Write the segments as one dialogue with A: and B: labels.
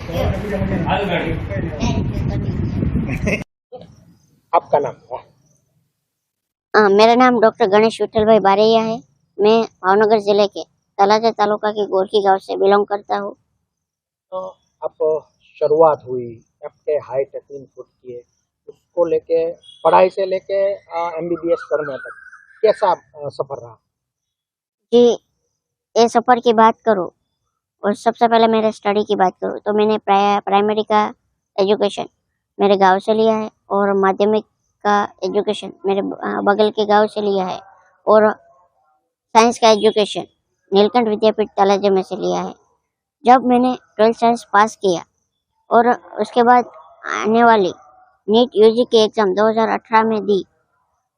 A: आपका नाम क्या है?
B: मेरा नाम डॉक्टर गणेश विठल भाई बारैया है। मैं भावनगर जिले के तलाजा तालुका के गोरकी गांव से बिलोंग करता हूँ।
A: तो आप शुरुआत हुई, आपके हाइट 3 फुट की है, उसको लेके पढ़ाई से लेके एमबीबीएस करने तक कैसा सफर रहा?
B: जी, ये सफ़र की बात करूँ और सबसे पहले मेरे स्टडी की बात करूँ तो मैंने प्राइमरी का एजुकेशन मेरे गांव से लिया है और माध्यमिक का एजुकेशन मेरे बगल के गांव से लिया है और साइंस का एजुकेशन नीलकंठ विद्यापीठ तलाजा में से लिया है। जब मैंने 12th साइंस पास किया और उसके बाद आने वाली नीट यूजी की एग्ज़ाम 2018 में दी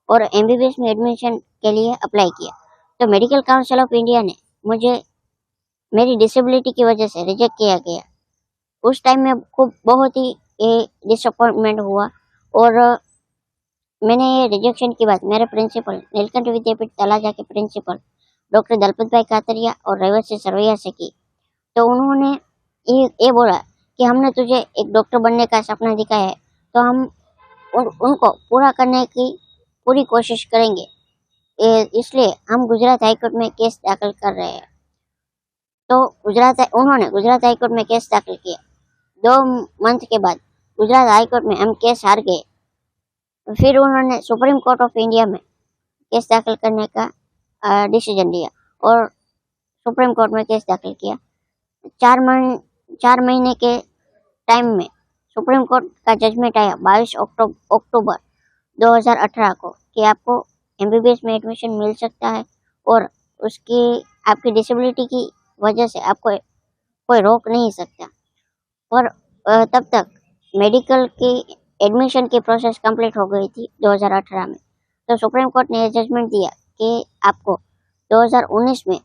B: और एमबीबीएस में एडमिशन के लिए अप्लाई किया, तो मेडिकल काउंसिल ऑफ इंडिया ने मुझे मेरी डिसेबिलिटी की वजह से रिजेक्ट किया गया। उस टाइम में खूब बहुत ही डिसअपॉइंटमेंट हुआ और मैंने ये रिजेक्शन की बात मेरे प्रिंसिपल नीलकंठ विद्यापीठ तलाजा के प्रिंसिपल डॉक्टर दलपत भाई कातरिया और रेवती सरवैया से की। तो उन्होंने ये बोला कि हमने तुझे एक डॉक्टर बनने का सपना दिखाया है, तो हम उनको पूरा करने की पूरी कोशिश करेंगे। इसलिए हम गुजरात हाईकोर्ट में केस दाखिल कर रहे हैं। तो उन्होंने गुजरात हाईकोर्ट में केस दाखिल किया। 2 मंथ के बाद गुजरात हाईकोर्ट में हम केस हार गए। फिर उन्होंने सुप्रीम कोर्ट ऑफ इंडिया में केस दाखिल करने का डिसीजन लिया और सुप्रीम कोर्ट में केस दाखिल किया। 4 महीने के टाइम में सुप्रीम कोर्ट का जजमेंट आया 22 अक्टूबर 2018 को कि आपको एमबीबीएस में एडमिशन मिल सकता है और उसकी आपकी डिसेबिलिटी की वजह से आपको कोई रोक नहीं सकता। और तब तक मेडिकल की एडमिशन की प्रोसेस कंप्लीट हो गई थी 2018 में। तो सुप्रीम कोर्ट ने जजमेंट दिया कि आपको 2019 में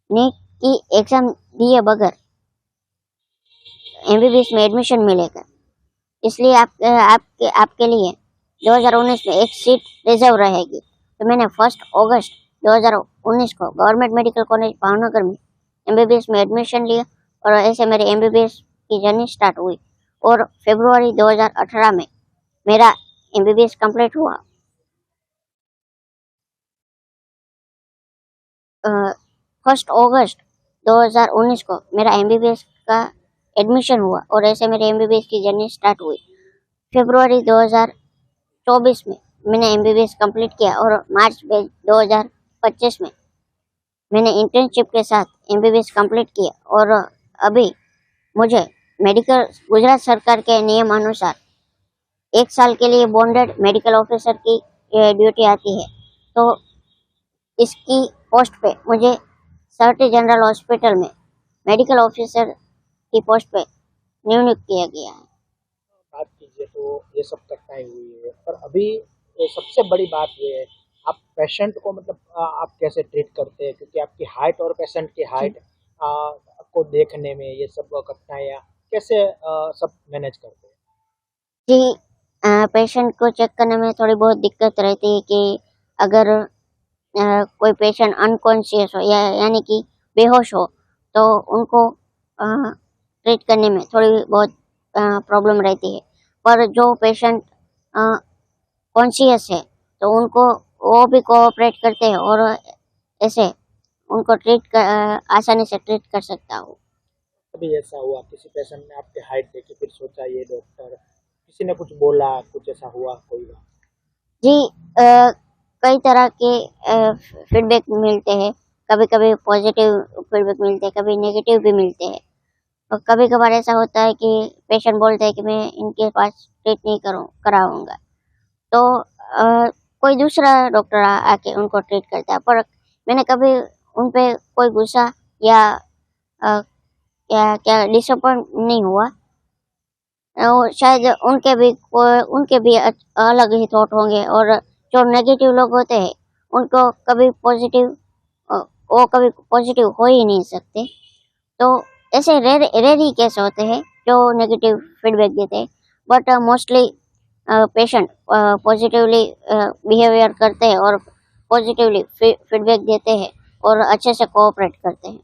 B: नीट की एग्ज़ाम दिए बगैर एमबीबीएस में एडमिशन मिलेगा। इसलिए आपके लिए 2019 में एक सीट रिजर्व रहेगी। तो मैंने 1 अगस्त 2019 को गवर्नमेंट मेडिकल कॉलेज भावनगर में एमबीबीएस में एडमिशन लिया और ऐसे मेरे एमबीबीएस की जर्नी स्टार्ट हुई और फरवरी 2018 में मेरा एमबीबीएस कंप्लीट हुआ। 1 अगस्त 2019 को मेरा एमबीबीएस का एडमिशन हुआ और ऐसे मेरे एमबीबीएस की जर्नी स्टार्ट हुई। फरवरी 2024 में मैंने एमबीबीएस कंप्लीट किया और मार्च 2025 में मैंने इंटर्नशिप के साथ एमबीबीएस कंप्लीट किया और अभी मुझे गुजरात सरकार के नियम अनुसार 1 साल के लिए बॉन्डेड मेडिकल ऑफिसर की ड्यूटी आती है। तो इसकी पोस्ट पे मुझे सर्टी जनरल हॉस्पिटल में मेडिकल ऑफिसर की पोस्ट पे नियुक्त किया गया है।
A: बात कीजिए तो ये सब कठिनाई हुई है, पर अभी ये सबसे बड़ी बात ये है, आप पेशेंट को मतलब आप कैसे ट्रीट करते हैं, क्योंकि आपकी हाइट और पेशेंट की हाइट को देखने में ये सब कठिनाइयाँ कैसे सब मैनेज करते हैं?
B: जी, पेशेंट को चेक करने में थोड़ी बहुत दिक्कत रहती है कि अगर कोई पेशेंट अनकॉन्शियस हो या यानी कि बेहोश हो तो उनको ट्रीट करने में थोड़ी बहुत प्रॉब्लम रहती है। पर जो पेशेंट कॉन्शियस है तो उनको वो भी कोऑपरेट करते हैं और ऐसे उनको आसानी से ट्रीट कर सकता हूँ।
A: कभी ऐसा हुआ किसी पेशेंट ने आपकी हाइट देखी फिर सोचा ये डॉक्टर, किसी ने कुछ बोला, कुछ ऐसा हुआ कोई बात?
B: जी, कई तरह के फीडबैक मिलते हैं। कभी कभी पॉजिटिव फीडबैक मिलते हैं, कभी नेगेटिव भी मिलते हैं। और कभी कभार ऐसा होता है कि पेशेंट बोलते हैं कि मैं इनके पास ट्रीट नहीं कराऊंगा, तो कोई दूसरा डॉक्टर आके उनको ट्रीट करता है। पर मैंने कभी उन पे कोई गुस्सा या क्या डिसअपॉइंट नहीं हुआ। शायद उनके भी अलग ही थॉट होंगे और जो नेगेटिव लोग होते हैं उनको कभी वो कभी पॉजिटिव हो ही नहीं सकते। तो ऐसे रेयर ही केस होते हैं जो नेगेटिव फीडबैक देते हैं, but mostly patient positively behaviour करते हैं और पॉजिटिवली फीडबैक देते हैं और अच्छे से कोऑपरेट करते हैं।